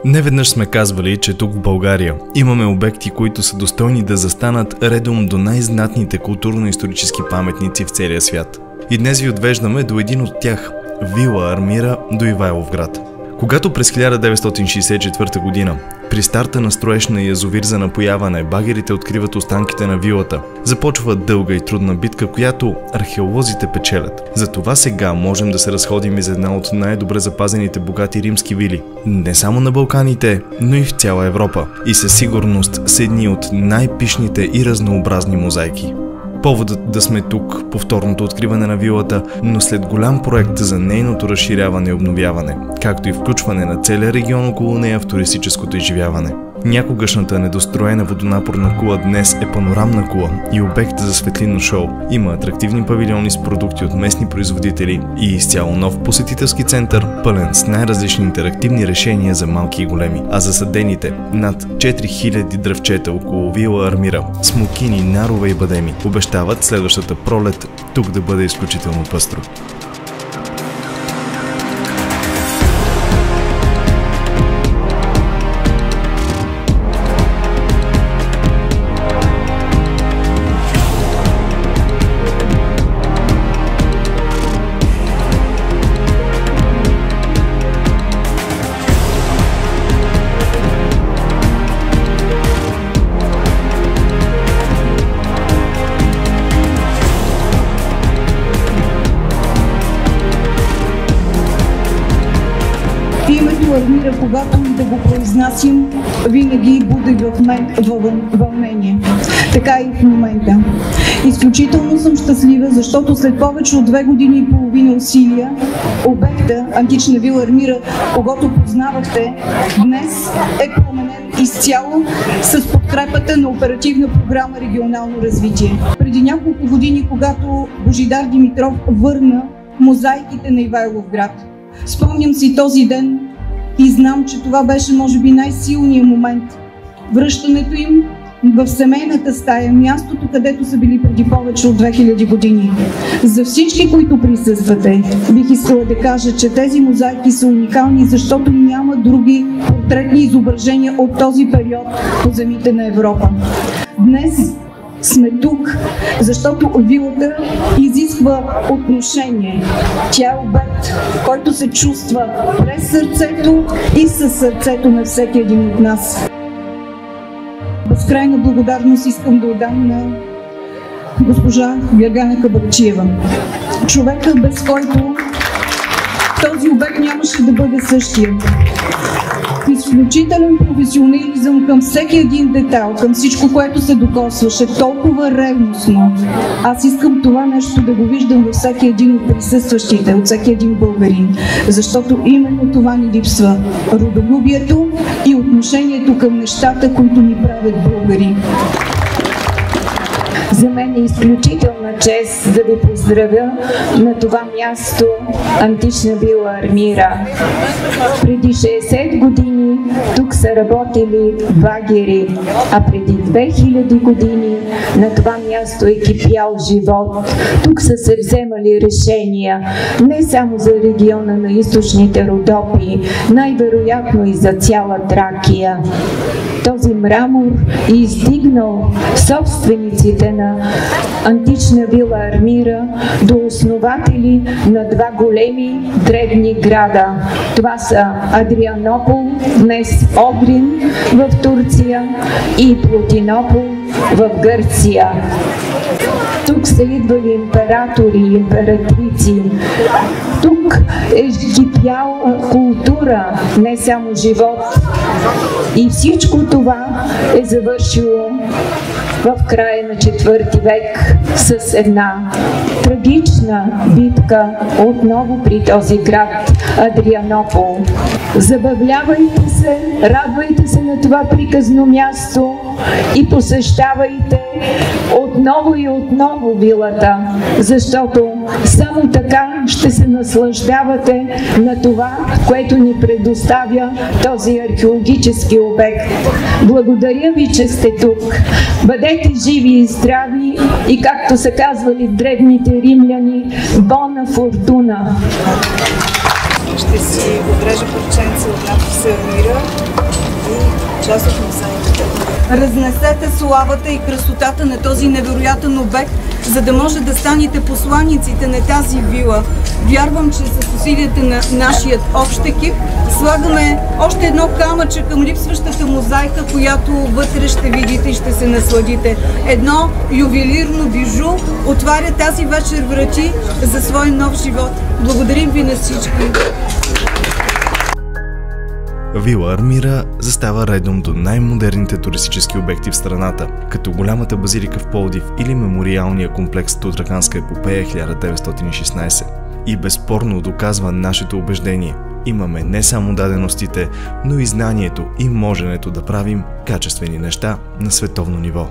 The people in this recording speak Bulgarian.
Неведнъж сме казвали, че тук в България имаме обекти, които са достойни да застанат редом до най-знатните културно-исторически паметници в целия свят. И днес ви отвеждаме до един от тях – Вила Армира до Ивайловград. Когато през 1964 година, при старта на строеж на язовир за напояване, багерите откриват останките на вилата, започва дълга и трудна битка, която археолозите печелят. Затова сега можем да се разходим из една от най-добре запазените богати римски вили. Не само на Балканите, но и в цяла Европа. И със сигурност са едни от най-пишните и разнообразни мозайки. Поводът да сме тук, повторното откриване на вилата, но след голям проект за нейното разширяване и обновяване, както и включване на целия регион около нея в туристическото изживяване. Някогашната недостроена водонапорна кула днес е панорамна кула и обект за светлинно шоу. Има атрактивни павилиони с продукти от местни производители и изцяло нов посетителски център, пълен с най-различни интерактивни решения за малки и големи. А засадените над 4000 дръвчета около Вила Армира, смокини, нарове и бадеми обещават следващата пролет тук да бъде изключително пъстро. Името Армира, когато и да го произнасям, винаги буди в мен вълнение. Така и в момента. Изключително съм щастлива, защото след повече от 2 години и половина усилия, обекта Антична вила Армира, когато познавахте, днес е променен изцяло с подкрепата на Оперативна програма Регионално развитие. Преди няколко години, когато Божидар Димитров върна мозайките на Ивайловград, спомням си този ден и знам, че това беше може би най-силният момент. Връщането им в семейната стая, мястото, където са били преди повече от 2000 години. За всички, които присъствате, бих искала да кажа, че тези мозайки са уникални, защото няма други портретни изображения от този период по земите на Европа. Днес сме тук, защото вилата изисква отношение. Тя е обект, който се чувства през сърцето и със сърцето на всеки един от нас. Безкрайна благодарност искам да отдам на госпожа Гергана Кабакчиева. Човека, без който този обект нямаше да бъде същия. Изключителен професионализъм към всеки един детайл, към всичко, което се докосваше толкова ревностно. Аз искам това нещо да го виждам във всеки един от присъстващите, от всеки един българин, защото именно това ни липсва – родолюбието и отношението към нещата, които ни правят българи. За мен е изключителна чест да ви поздравя на това място Антична вила Армира. Преди 60 години тук са работили багери, а преди 2000 години на това място е кипял живот. Тук са се вземали решения не само за региона на източните Родопи, най-вероятно и за цяла Тракия. Този мрамор е издигнал собствениците на Антична вила Армира до основатели на 2 големи древни града. Това са Адрианопол, днес Одрин в Турция, и Плотинопол в Гърция. Тук са идвали императори и императрици. Тук е кипяла култура, не само живот. И всичко това е завършило в края на 4 век с една трагична битка отново при този град Адрианопол. Забавлявайте се, радвайте се на това приказно място и посещавайте отново и отново вилата, защото само така ще се наслаждавате на това, което ни предоставя този археологически обект. Благодаря ви, че сте тук. Бъдете живи и здрави и, както са казвали древните римляни, бона фортуна. Ще си отрежа парченце от надписа Армира. част от музея. Разнесете славата и красотата на този невероятен обект, за да може да станете посланиците на тази вила. Вярвам, че с усилията на нашият общ екип слагаме още едно камъче към липсващата мозайка, която вътре ще видите и ще се насладите. Едно ювелирно бижу отваря тази вечер врати за свой нов живот. Благодарим ви на всички! Вила Армира застава редом до най-модерните туристически обекти в страната, като голямата базилика в Пловдив или мемориалния комплекс Тутраканска епопея 1916. И безспорно доказва нашето убеждение. Имаме не само даденостите, но и знанието и моженето да правим качествени неща на световно ниво.